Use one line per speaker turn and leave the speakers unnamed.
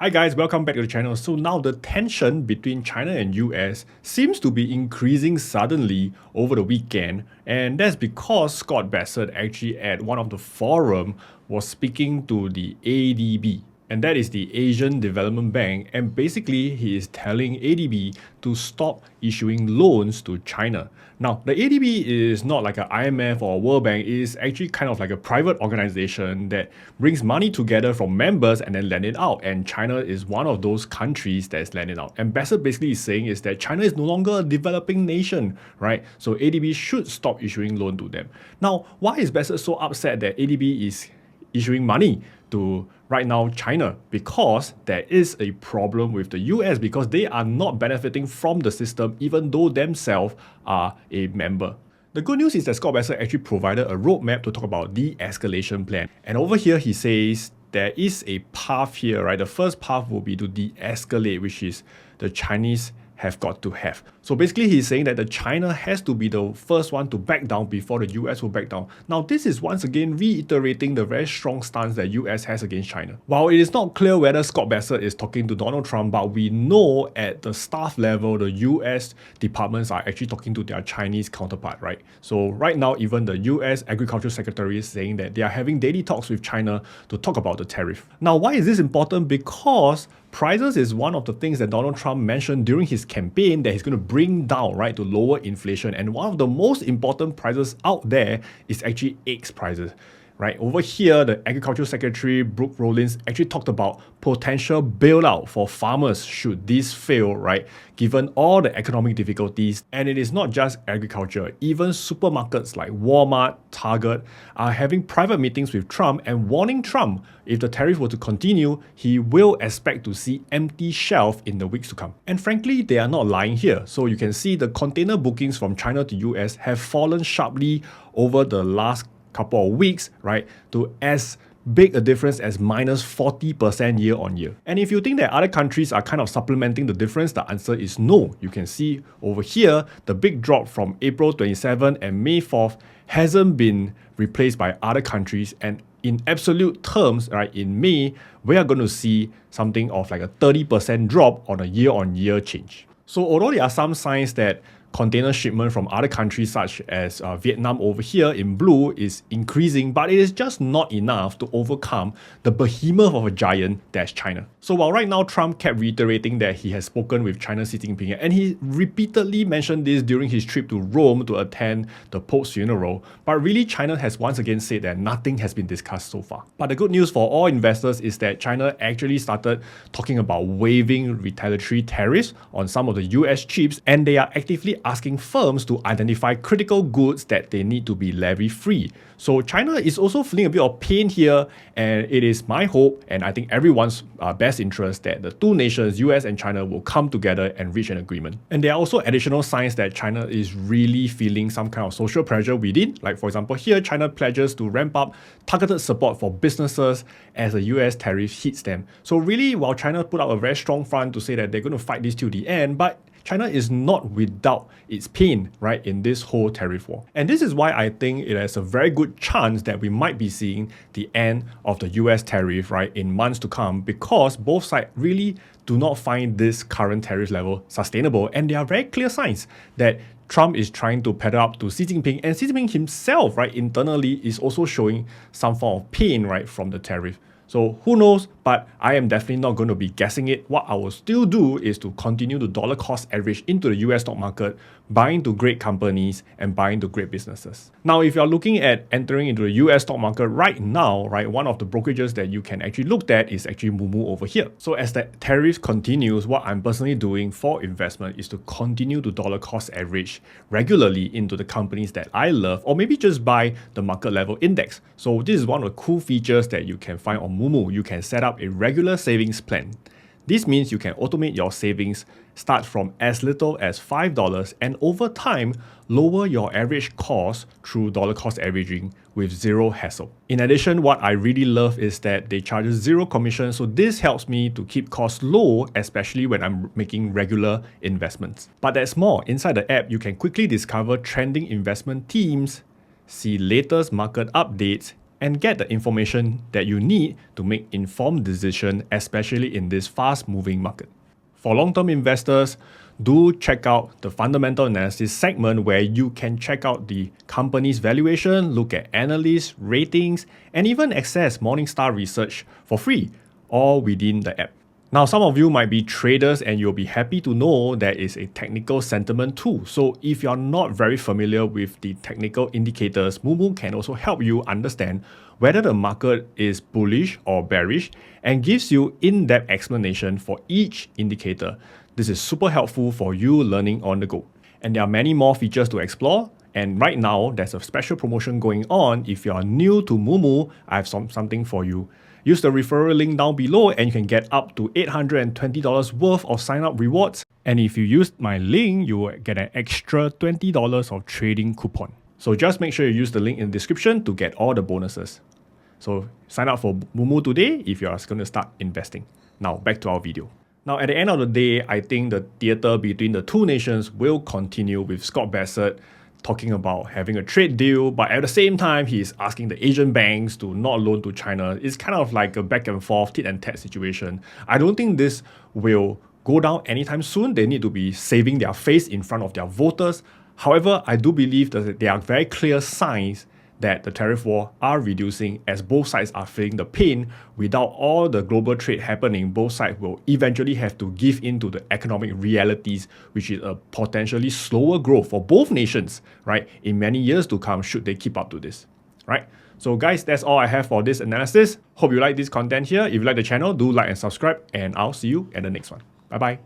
Hi guys, welcome back to the channel. So now the tension between China and US seems to be increasing suddenly over the weekend, and that's because Scott Bassett actually at one of the forum was speaking to the ADB. And that is the Asian Development Bank, and basically he is telling ADB to stop issuing loans to China. Now, the ADB is not like an IMF or a World Bank. It is actually kind of like a private organization that brings money together from members and then lend it out. And China is one of those countries that is lending out. And Bassett basically is saying is that China is no longer a developing nation, right? So ADB should stop issuing loan to them. Now, why is Bassett so upset that ADB is issuing money to right now China? Because there is a problem with the US because they are not benefiting from the system even though themselves are a member. The good news is that Scott Bassett actually provided a roadmap to talk about de-escalation plan. And over here he says there is a path here, right? The first path will be to de-escalate, which is the Chinese have got to have. So basically he's saying that the China has to be the first one to back down before the US will back down. Now this is once again reiterating the very strong stance that US has against China. While it is not clear whether Scott Bassett is talking to Donald Trump, but we know at the staff level the US departments are actually talking to their Chinese counterpart, right? So right now even the US Agriculture Secretary is saying that they are having daily talks with China to talk about the tariff. Now why is this important? Because prices is one of the things that Donald Trump mentioned during his campaign that he's going to bring down, right, to lower inflation. And one of the most important prices out there is actually eggs prices. Right, over here, the Agriculture Secretary Brooke Rollins actually talked about potential bailout for farmers should this fail, right? Given all the economic difficulties, and it is not just agriculture, even supermarkets like Walmart, Target are having private meetings with Trump and warning Trump if the tariff were to continue, he will expect to see empty shelf in the weeks to come. And frankly, they are not lying here. So you can see the container bookings from China to US have fallen sharply over the last couple of weeks, right, to as big a difference as minus 40% year on year. And if you think that other countries are kind of supplementing the difference, the answer is no. You can see over here, the big drop from April 27 and May 4th hasn't been replaced by other countries. And in absolute terms, right, in May, we are going to see something of like a 30% drop on a year-on-year change. So although there are some signs that container shipment from other countries such as Vietnam over here in blue is increasing, but it is just not enough to overcome the behemoth of a giant that's China. So while right now Trump kept reiterating that he has spoken with China's Xi Jinping, and he repeatedly mentioned this during his trip to Rome to attend the Pope's funeral, but really China has once again said that nothing has been discussed so far. But the good news for all investors is that China actually started talking about waiving retaliatory tariffs on some of the US chips, and they are actively asking firms to identify critical goods that they need to be levy-free. So China is also feeling a bit of pain here, and it is my hope, and I think everyone's best interest, that the two nations, US and China, will come together and reach an agreement. And there are also additional signs that China is really feeling some kind of social pressure within. Like for example, here China pledges to ramp up targeted support for businesses as the US tariff hits them. So really, while China put out a very strong front to say that they're going to fight this till the end, but China is not without its pain, right, in this whole tariff war. And this is why I think it has a very good chance that we might be seeing the end of the US tariff, right, in months to come, because both sides really do not find this current tariff level sustainable. And there are very clear signs that Trump is trying to pedal up to Xi Jinping, and Xi Jinping himself, right, internally is also showing some form of pain, right, from the tariff. So who knows, but I am definitely not going to be guessing it. What I will still do is to continue to dollar cost average into the US stock market, buying to great companies and buying to great businesses. Now, if you're looking at entering into the US stock market right now, right, one of the brokerages that you can actually look at is actually Moomoo over here. So as the tariff continues, what I'm personally doing for investment is to continue to dollar cost average regularly into the companies that I love, or maybe just buy the market level index. So this is one of the cool features that you can find on Moomoo. You can set up a regular savings plan. This means you can automate your savings, start from as little as $5, and over time, lower your average cost through dollar cost averaging with zero hassle. In addition, what I really love is that they charge zero commission, so this helps me to keep costs low, especially when I'm making regular investments. But there's more. Inside the app, you can quickly discover trending investment themes, see latest market updates, and get the information that you need to make informed decisions, especially in this fast-moving market. For long-term investors, do check out the fundamental analysis segment where you can check out the company's valuation, look at analysts, ratings, and even access Morningstar research for free, all within the app. Now, some of you might be traders and you'll be happy to know there is a technical sentiment tool. So if you're not very familiar with the technical indicators, Moomoo can also help you understand whether the market is bullish or bearish and gives you in-depth explanation for each indicator. This is super helpful for you learning on the go. And there are many more features to explore. And right now, there's a special promotion going on. If you're new to Moomoo, I have something for you. Use the referral link down below and you can get up to $820 worth of sign-up rewards. And if you use my link, you will get an extra $20 of trading coupon. So just make sure you use the link in the description to get all the bonuses. So sign up for Moomoo today if you're going to start investing. Now back to our video. Now at the end of the day, I think the theater between the two nations will continue with Scott Bessent talking about having a trade deal, but at the same time, he's asking the Asian banks to not loan to China. It's kind of like a back and forth, tit and tat situation. I don't think this will go down anytime soon. They need to be saving their face in front of their voters. However, I do believe that there are very clear signs that the tariff war are reducing as both sides are feeling the pain. Without all the global trade happening, both sides will eventually have to give in to the economic realities, which is a potentially slower growth for both nations, right, in many years to come should they keep up to this, right? So guys, that's all I have for this analysis. Hope you like this content here. If you like the channel, do like and subscribe, and I'll see you at the next one. Bye-bye.